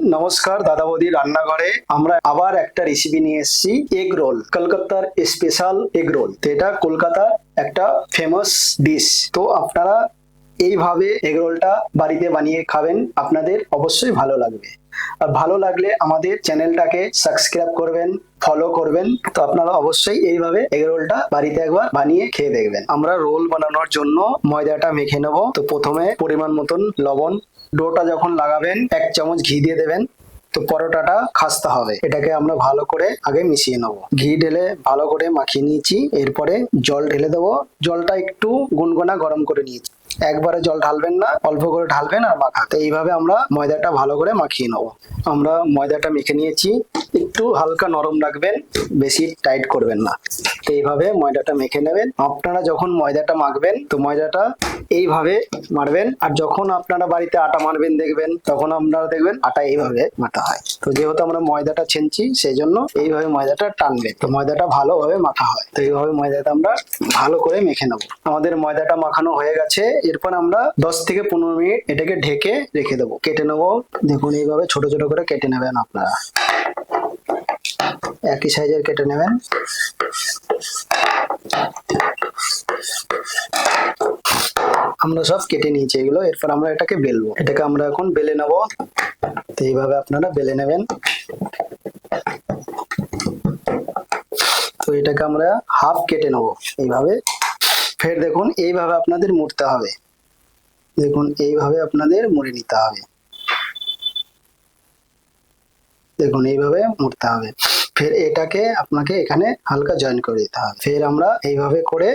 নমস্কার দাদা বৌদি রান্নাঘরে আমরা আবার একটা রেসিপি নিয়ে এসেছি, এগ রোল। কলকাতার স্পেশাল এগ রোল। তো এটা কলকাতার একটা ফেমাস ডিশ। তো আপনারা এইভাবে এগ রোলটা বাড়িতে বানিয়ে খাবেন, আপনাদের অবশ্যই ভালো লাগবে। আর ভালো লাগলে আমাদের চ্যানেলটাকে সাবস্ক্রাইব করবেন, ফলো করবেন। তো আপনারা অবশ্যই এইভাবে এগ রোলটা বাড়িতে একবার বানিয়ে খেয়ে দেখবেন। আমরা রোল বানানোর জন্য ময়দাটা মেখে নেব। তো প্রথমে পরিমাণ মতন লবণ, ডোটা যখন লাগাবেন 1 চামচ ঘি দিয়ে দেবেন। তো পরোটাটা খাস্তা হবে, এটাকে আমরা ভালো করে আগে মিশিয়ে নেব। ঘি ঢেলে ভালো করে মাখিয়ে নিয়েছি, এরপরে জল ঢেলে দেবো। জলটা একটু গুনগুনা গরম করে নিয়েছি। একবারে জল ঢালবেন না, অল্প করে ঢালবেন আর মাখাতে। এইভাবে আমরা ময়দাটা ভালো করে মাখিয়ে নেব। আমরা ময়দাটা মেখে নিয়েছি, একটু হালকা নরম রাখবেন, বেশি টাইট করবেন না। তো এইভাবে ময়দাটা মেখে নেবেন। আপনারা যখন ময়দাটা মাখবেন তো ময়দাটা এইভাবে মারবেন। আর যখন আপনারা বাড়িতে আটা মারবেন দেখবেন, তখন আপনারা দেখবেন আটা এইভাবে মাখা হয়। তো যেহেতু আমরা ময়দাটা ছেনছি সেই জন্য এইভাবে ময়দাটা টানবে, তো ময়দাটা ভালোভাবে মাখা হয়। তো এইভাবে ময়দাটা আমরা ভালো করে মেখে নেবো। আমাদের ময়দাটা মাখানো হয়ে গেছে। এরপর আমরা 10 থেকে 15 মিনিট এটাকে ঢেকে রেখে দেবো। কেটে নেবো, দেখুন এইভাবে ছোট ছোট করে কেটে নেবেন। আপনারা একই সাইজের কেটে নেবেন। আমরা সব কেটে নিয়েছি এগুলো। এরপর আমরা এটাকে বেলবো। এটাকে আমরা এখন বেলে নেবো। তো এইভাবে আপনারা বেলে নেবেন। তো এটাকে আমরা হাফ কেটে নেবো এইভাবে। ফের দেখুন এইভাবে আপনাদের মুড়তে হবে। দেখুন এইভাবে আপনাদের মুড়ে নিতে হবে। দেখুন এইভাবে মুড়তে হবে। ফের এটাকে আপনাকে এখানে হালকা জয়েন করে দিতে হবে। ফের আমরা এইভাবে করে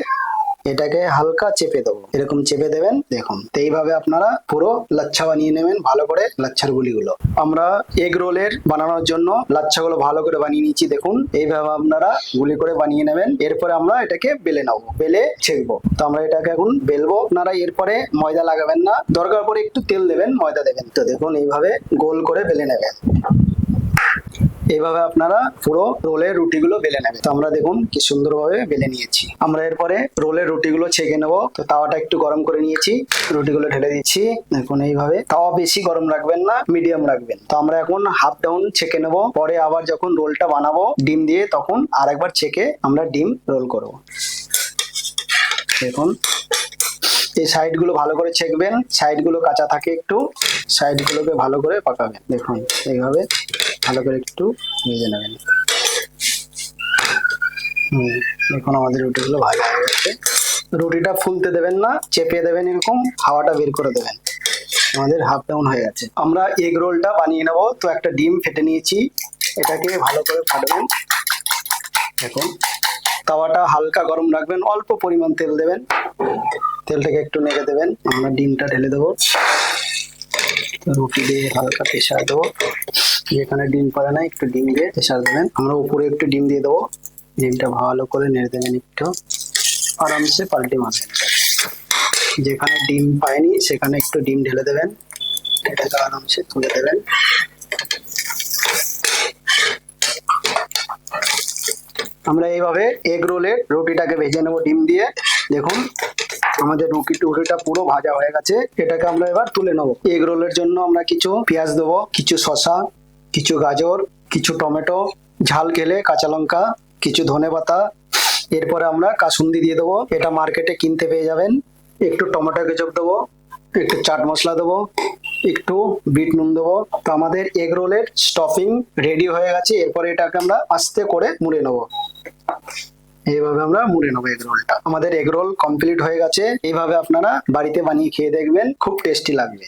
এটাকে হালকা চেপে দেবো, এরকম চেপে দেবেন। দেখুন তো এইভাবে আপনারা পুরো লাচ্ছা বানিয়ে নেবেন, ভালো করে লাচ্ছার গুলিগুলো। আমরা এগ রোলের বানানোর জন্য লাচ্ছাগুলো ভালো করে বানিয়ে নিচ্ছি। দেখুন এইভাবে আপনারা গুলি করে বানিয়ে নেবেন। এরপরে আমরা এটাকে বেলে নেবো, বেলে ছেঁকবো। তো আমরা এটাকে এখন বেলবো। আপনারা এরপরে ময়দা লাগাবেন না, দরকার পড়ে একটু তেল দেবেন, ময়দা দেবেন। তো দেখুন এইভাবে গোল করে বেলে নেবেন। এইভাবে আপনারা পুরো রোলের রুটিগুলো বেলে নেবেন। তো আমরা দেখুন কি সুন্দরভাবে বেলে নিয়েছি। আমরা এরপরে রোলের রুটিগুলো ছেঁকে নেবো। তো তাওয়াটা একটু গরম করে নিয়েছি, রুটিগুলো ঢেলে দিচ্ছি। দেখুন এইভাবে তাওয়া বেশি গরম রাখবেন না, মিডিয়াম রাখবেন। তো আমরা এখন হাফ ডাউন ছেঁকে নেবো। পরে আবার যখন রোলটা বানাবো ডিম দিয়ে, তখন আর একবার ছেঁকে আমরা ডিম রোল করব। দেখুন এই সাইড গুলো ভালো করে ছেঁকবেন, সাইড গুলো কাঁচা থাকে একটু, সাইড গুলোকে ভালো করে পাকাবেন। দেখুন এইভাবে ভালো করে একটু ভেজে নেবেন। দেখুন আমাদের রুটিগুলো ভালো হয়ে গেছে। রুটিটা ফুলতে দেবেন না, চেপে দেবেন, এরকম হাওয়াটা বের করে দেবেন। আমাদের হাফ ডাউন হয়ে গেছে। আমরা এগ রোলটা বানিয়ে নেব। তো একটা ডিম ফেটে নিয়েছি, এটাকে ভালো করে ফাটবেন। দেখুন তাওয়াটা হালকা গরম রাখবেন, অল্প পরিমাণ তেল দেবেন। তেলটাকে একটু নেড়ে দেবেন। আমরা ডিমটা ঢেলে দেবো, রুটি দিয়ে হালকা প্রেসার দেবো। যেখানে ডিম পড়ে না একটু ডিম দিয়ে প্রেসার দেবেন। আমরা উপরে একটু ডিম দিয়ে দেবো। ডিমটা ভালো করে নেড়ে দেবেন, একটু আরামসে পাল্টে মারবেন। যেখানে ডিম পায়নি সেখানে একটু ডিম ঢেলে দেবেন, এটাকে আরামসে তুলে দেবেন। আমরা এইভাবে এগ রোলের রুটিটাকে ভেজে নেবো ডিম দিয়ে। দেখুন আমাদের রুটিটা পুরো ভাজা হয়ে গেছে। এটাকে আমরা এবার তুলে নেবো। এগ রোলের জন্য আমরা কিছু পেঁয়াজ দেবো, কিছু শসা, কিছু গাজর, কিছু টমেটো, ঝাল খেলে কাঁচা লঙ্কা, কিছু ধনেপাতা। এরপরে আমরা কাসুন্দি দিয়ে দেবো, এটা মার্কেটে কিনতে পেয়ে যাবেন। একটু টমেটো কেচাপ দেবো, একটু চাট মশলা দেবো, একটু বিট নুন দেবো। তো আমাদের এগ রোলের স্টাফিং রেডি হয়ে গেছে। এরপরে এটাকে আমরা আস্তে করে মুড়ে নেবো। এইভাবে আমরা মুড়ে নেবো এগ রোলটা। আমাদের এগ রোল কমপ্লিট হয়ে গেছে। এইভাবে আপনারা বাড়িতে বানিয়ে খেয়ে দেখবেন, খুব টেস্টি লাগবে।